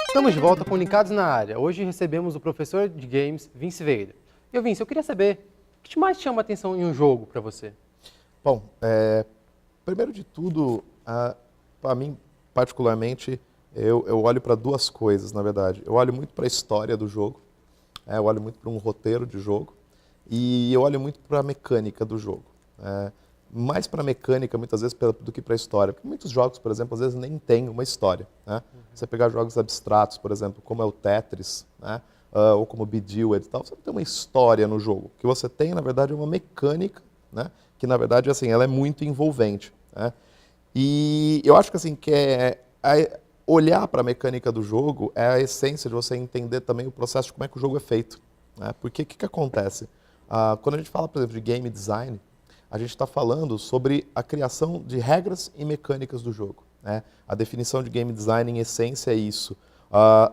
Estamos de volta com Linkados na Área. Hoje recebemos o professor de games, Vince Vieira. E, Vince, eu queria saber, o que mais chama a atenção em um jogo para você? Bom, primeiro de tudo, para mim, particularmente, eu olho para duas coisas, na verdade. Eu olho muito para a história do jogo, eu olho muito para um roteiro de jogo, e eu olho muito para a mecânica do jogo. Mais para a mecânica, muitas vezes, do que para a história. Porque muitos jogos, por exemplo, às vezes nem têm uma história. Né? Você pegar jogos abstratos, por exemplo, como é o Tetris, né? Ou como o Bejeweled e tal, você não tem uma história no jogo. O que você tem, na verdade, é uma mecânica, né? Que, na verdade, assim, ela é muito envolvente. Né? E eu acho que, assim, olhar para a mecânica do jogo é a essência de você entender também o processo de como é que o jogo é feito. Né? Porque o que acontece? Quando a gente fala, por exemplo, de game design, a gente está falando sobre a criação de regras e mecânicas do jogo. Né? A definição de game design, em essência, é isso.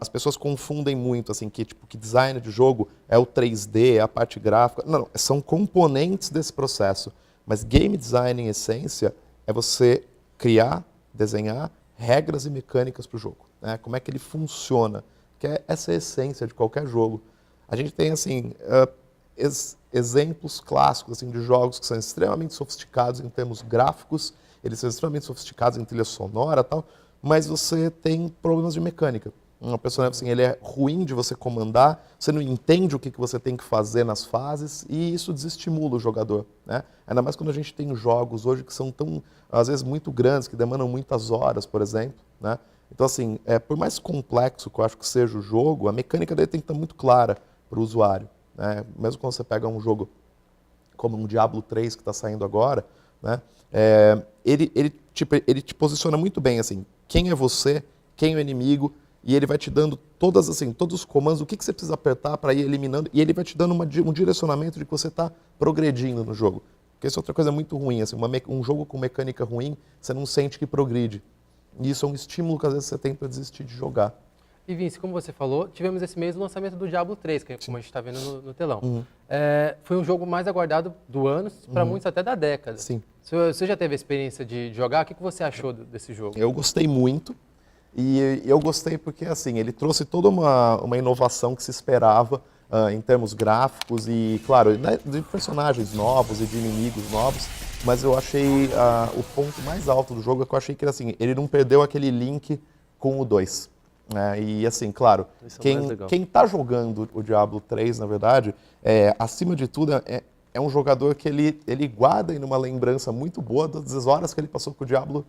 As pessoas confundem muito, assim, que design de jogo é o 3D, é a parte gráfica. Não, são componentes desse processo. Mas game design, em essência, é você criar, desenhar regras e mecânicas para o jogo. Né? Como é que ele funciona, que é essa a essência de qualquer jogo. A gente tem, assim, exemplos clássicos assim, de jogos que são extremamente sofisticados em termos gráficos, eles são extremamente sofisticados em trilha sonora e tal, mas você tem problemas de mecânica. Um personagem assim, ele é ruim de você comandar, você não entende o que você tem que fazer nas fases e isso desestimula o jogador. Né? Ainda mais quando a gente tem jogos hoje que são tão, às vezes, muito grandes, que demandam muitas horas, por exemplo. Né? Então, assim, por mais complexo que eu acho que seja o jogo, a mecânica dele tem que estar muito clara para o usuário. Né? Mesmo quando você pega um jogo como um Diablo 3 que está saindo agora, né? Ele te posiciona muito bem, assim, quem é você, quem é o inimigo, e ele vai te dando todos os comandos, o que você precisa apertar para ir eliminando, e ele vai te dando um direcionamento de que você está progredindo no jogo. Porque isso é outra coisa muito ruim, assim, um jogo com mecânica ruim, você não sente que progride. E isso é um estímulo que às vezes você tem para desistir de jogar. E Vince, como você falou, tivemos esse mês o lançamento do Diablo 3, que como a gente está vendo no telão. Uhum. Foi um jogo mais aguardado do ano, para muitos até da década. Sim. Você já teve a experiência de jogar? O que você achou desse jogo? Eu gostei muito, e eu gostei porque assim, ele trouxe toda uma inovação que se esperava em termos gráficos e, claro, né, de personagens novos e de inimigos novos, mas eu achei o ponto mais alto do jogo é que eu achei que assim, ele não perdeu aquele link com o 2. E assim, claro, quem está jogando o Diablo 3, na verdade, acima de tudo, é um jogador que ele guarda numa lembrança muito boa das horas que ele passou com o Diablo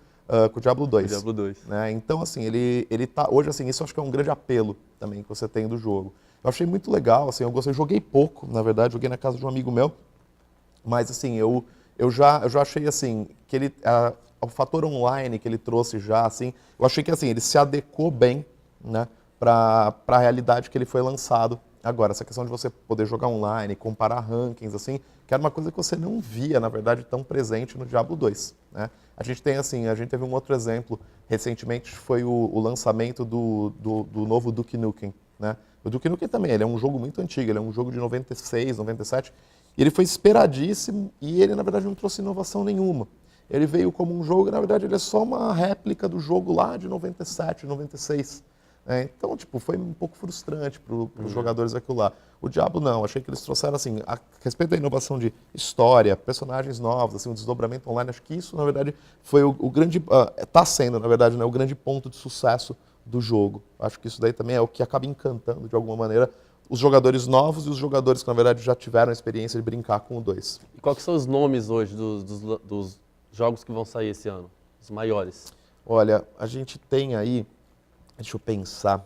2. Diablo 2. Né? Então, assim, ele tá hoje, assim, isso eu acho que é um grande apelo também que você tem do jogo. Eu achei muito legal, assim, eu joguei pouco, na verdade, joguei na casa de um amigo meu, mas assim, eu já achei assim que o fator online que ele trouxe já, assim, eu achei que assim, ele se adequou bem, né, para a realidade que ele foi lançado agora. Essa questão de você poder jogar online, comparar rankings, assim, que era uma coisa que você não via, na verdade, tão presente no Diablo 2. Né? A gente teve um outro exemplo, recentemente foi o lançamento do novo Duke Nukem. Né? O Duke Nukem também, ele é um jogo muito antigo, ele é um jogo de 96, 97, e ele foi esperadíssimo e ele, na verdade, não trouxe inovação nenhuma. Ele veio como um jogo, na verdade, ele é só uma réplica do jogo lá de 97, 96. Então, foi um pouco frustrante para os jogadores aquilo lá. O Diablo não, achei que eles trouxeram, assim, a respeito da inovação de história, personagens novos, assim, o desdobramento online, acho que isso, na verdade, foi o grande, está sendo, na verdade, né, o grande ponto de sucesso do jogo. Acho que isso daí também é o que acaba encantando, de alguma maneira, os jogadores novos e os jogadores que, na verdade, já tiveram a experiência de brincar com o 2. E quais são os nomes hoje dos jogos que vão sair esse ano? Os maiores? Olha, a gente tem aí, deixa eu pensar,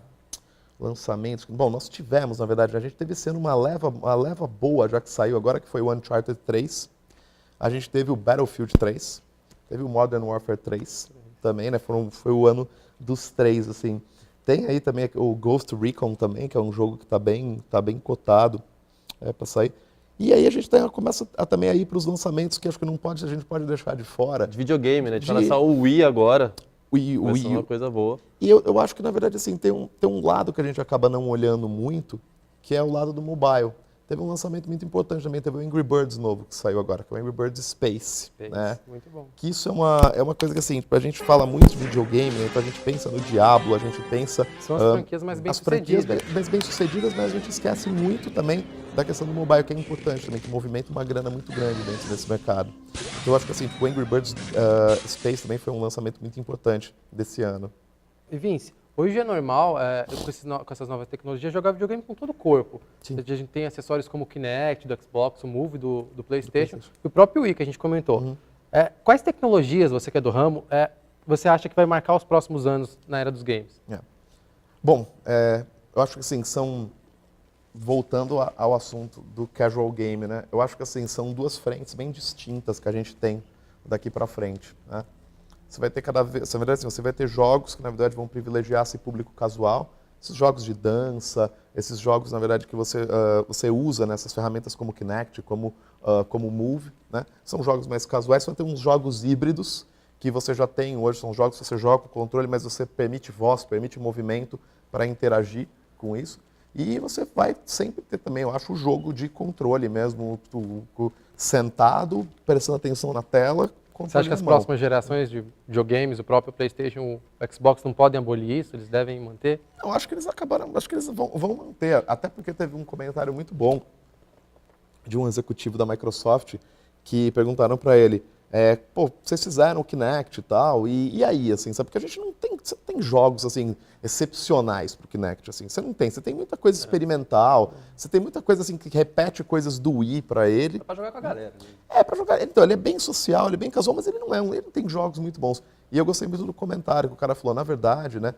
lançamentos. Bom, nós tivemos, na verdade, a gente teve sendo uma leva boa, já que saiu agora, que foi o Uncharted 3. A gente teve o Battlefield 3, teve o Modern Warfare 3 também, né? Foi o ano dos 3, assim. Tem aí também o Ghost Recon também, que é um jogo que está bem cotado para sair. E aí a gente começa também a ir para os lançamentos que acho que a gente pode deixar de fora. De videogame, né? A gente vai lançar o Wii agora. Vai ser uma coisa boa. E eu acho que, na verdade, assim, tem um lado que a gente acaba não olhando muito, que é o lado do mobile. teve um lançamento muito importante também, teve o Angry Birds novo que saiu agora, que é o Angry Birds Space, né? Muito bom. Que isso é uma coisa que, assim, tipo, a gente fala muito de videogame, né? Então a gente pensa no Diablo, a gente pensa... São as franquias mais as franquias bem-sucedidas. mais bem-sucedidas, mas a gente esquece muito também da questão do mobile, que é importante também, que movimenta uma grana muito grande dentro desse mercado. Então eu acho que, assim, tipo, o Angry Birds Space também foi um lançamento muito importante desse ano. E Vince, hoje é normal, com essas novas tecnologias, jogar videogame com todo o corpo. Sim. A gente tem acessórios como o Kinect, do Xbox, o Move, do PlayStation, e o próprio Wii, que a gente comentou. Quais tecnologias, você que é do ramo, você acha que vai marcar os próximos anos na era dos games? Bom, eu acho que, assim, voltando ao assunto do casual game, né? Eu acho que, assim, são duas frentes bem distintas que a gente tem daqui para frente, né? Você vai ter cada vez, na verdade, assim, você vai ter jogos que, na verdade, vão privilegiar esse público casual, esses jogos de dança, esses jogos, na verdade, que você usa nessas ferramentas como Kinect, como Move, né? São jogos mais casuais. Você vai ter uns jogos híbridos que você já tem hoje, são jogos que você joga com controle, mas você permite voz, permite movimento para interagir com isso. E você vai sempre ter também, eu acho, o jogo de controle mesmo, sentado, prestando atenção na tela. Você acha que as próximas gerações de videogames, o próprio PlayStation, o Xbox, não podem abolir isso? Eles devem manter? Eu acho que eles acho que eles vão manter, até porque teve um comentário muito bom de um executivo da Microsoft que perguntaram para ele, pô, vocês fizeram o Kinect e tal, e aí, assim, sabe? Porque a gente não tem, você tem jogos, assim, excepcionais pro Kinect, assim, você não tem, você tem muita coisa experimental, você tem muita coisa, assim, que repete coisas do Wii para ele. É pra jogar com a galera. Né? Pra jogar, então, ele é bem social, ele é bem casual, mas ele não tem jogos muito bons. E eu gostei muito do comentário que o cara falou, na verdade, né,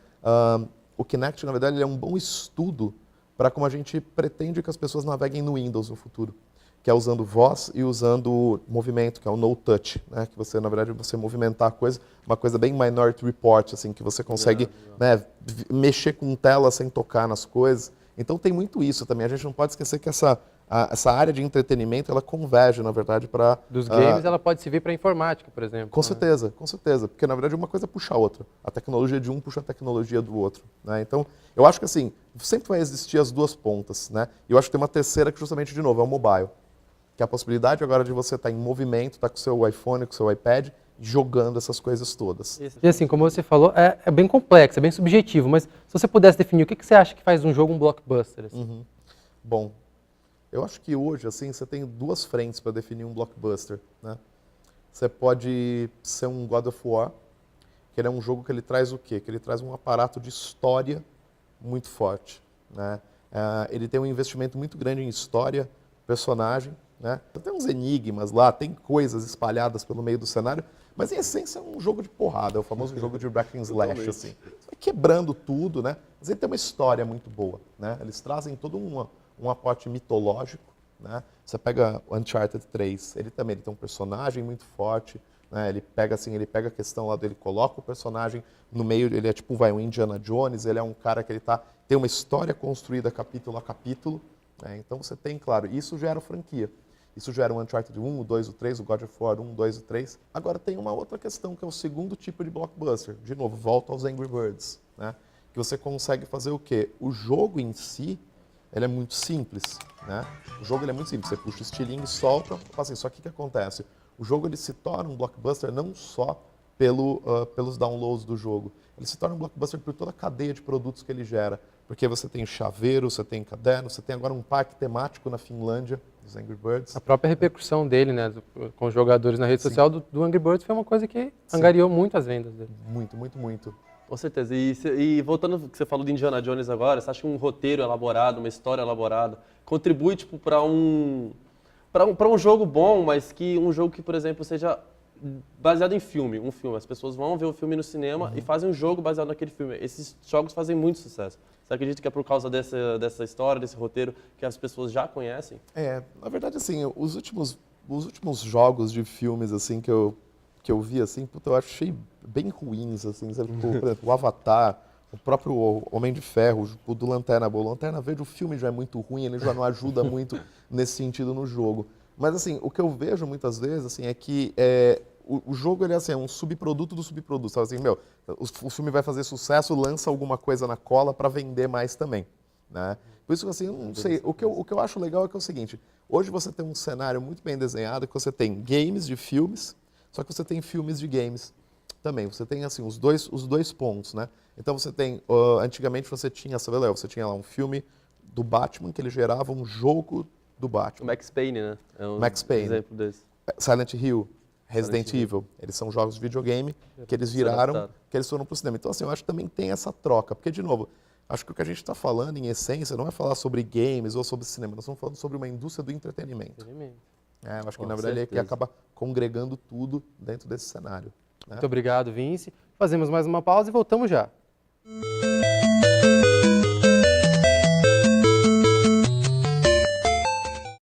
o Kinect, na verdade, ele é um bom estudo para como a gente pretende que as pessoas naveguem no Windows no futuro, que é usando voz e usando movimento, que é o no touch, né? Que você, na verdade, você movimentar a coisa, uma coisa bem Minority Report, assim, que você consegue né, mexer com tela sem tocar nas coisas. Então tem muito isso também. A gente não pode esquecer que essa área de entretenimento, ela converge, na verdade, para... Dos games, ela pode servir para informática, por exemplo. Com certeza, com certeza. Porque, na verdade, uma coisa puxa a outra. A tecnologia de um puxa a tecnologia do outro. Né? Então, eu acho que, assim, sempre vai existir as duas pontas. Né? E eu acho que tem uma terceira que, justamente, de novo, é o mobile. Que é a possibilidade agora de você estar em movimento, estar com o seu iPhone, com o seu iPad, jogando essas coisas todas. E assim, como você falou, é bem complexo, é bem subjetivo, mas se você pudesse definir, o que você acha que faz um jogo um blockbuster? Assim? Bom, eu acho que hoje, assim, você tem duas frentes para definir um blockbuster, né? Você pode ser um God of War, que ele é um jogo que ele traz o quê? Que ele traz um aparato de história muito forte, né? Ele tem um investimento muito grande em história, personagem, né? Tem uns enigmas lá, tem coisas espalhadas pelo meio do cenário, mas em essência é um jogo de porrada, é o famoso jogo de Hack and Slash, assim. Você vai quebrando tudo, né? Mas ele tem uma história muito boa, né? Eles trazem todo um aporte mitológico, né? Você pega o Uncharted 3, ele tem um personagem muito forte, né? Ele pega a questão lá dele, coloca o personagem no meio, ele é tipo um Indiana Jones, ele é um cara que tem uma história construída capítulo a capítulo, né? Então você tem, claro, isso gera franquia. Isso já era o Uncharted 1, o 2, o 3, o God of War 1, 2 e 3. Agora tem uma outra questão, que é o segundo tipo de blockbuster. De novo, volta aos Angry Birds, né? Que você consegue fazer o quê? O jogo em si, ele é muito simples, né? O jogo ele é muito simples. Você puxa o estilingue, solta, assim, só que o que acontece? O jogo ele se torna um blockbuster não só pelos downloads do jogo. Ele se torna um blockbuster por toda a cadeia de produtos que ele gera. Porque você tem chaveiro, você tem caderno, você tem agora um parque temático na Finlândia, dos Angry Birds. A própria repercussão dele, né, com os jogadores na rede social do Angry Birds foi uma coisa que angariou muito as vendas dele. Muito, muito, muito. Com certeza. E voltando ao que você falou de Indiana Jones agora, você acha que um roteiro elaborado, uma história elaborada, contribui tipo, para um jogo bom, mas que um jogo que, por exemplo, seja baseado em filme, um filme. As pessoas vão ver o filme no cinema e fazem um jogo baseado naquele filme. Esses jogos fazem muito sucesso. Você acredita que é por causa dessa história, desse roteiro, que as pessoas já conhecem? Na verdade, assim, os últimos jogos de filmes, assim, que eu vi, assim, puta, eu achei bem ruins, assim, sabe? Por exemplo, o Avatar, o próprio Homem de Ferro, o do Lanterna Boa. O Lanterna Verde, o filme já é muito ruim, ele já não ajuda muito nesse sentido no jogo. Mas, assim, o que eu vejo muitas vezes, assim, é que o jogo ele é um subproduto do subproduto. Sabe assim, o filme vai fazer sucesso, lança alguma coisa na cola para vender mais também. né? Por isso, assim, eu não sei, o que eu acho legal é que é o seguinte, hoje você tem um cenário muito bem desenhado, que você tem games de filmes, só que você tem filmes de games também. Você tem, assim, os dois pontos, né? Então você tem, antigamente você tinha, sabe, Léo, você tinha lá um filme do Batman, que ele gerava um jogo do O Batman. Max Payne, né? É um Max Payne. exemplo desse. Silent Hill, Resident Evil, eles são jogos de videogame que eles viraram, que eles foram para o cinema. Então, assim, eu acho que também tem essa troca, porque, de novo, acho que o que a gente está falando, em essência, não é falar sobre games ou sobre cinema, nós estamos falando sobre uma indústria do entretenimento. Eu acho que, na verdade, é que acaba congregando tudo dentro desse cenário. Né? Muito obrigado, Vince. Fazemos mais uma pausa e voltamos já.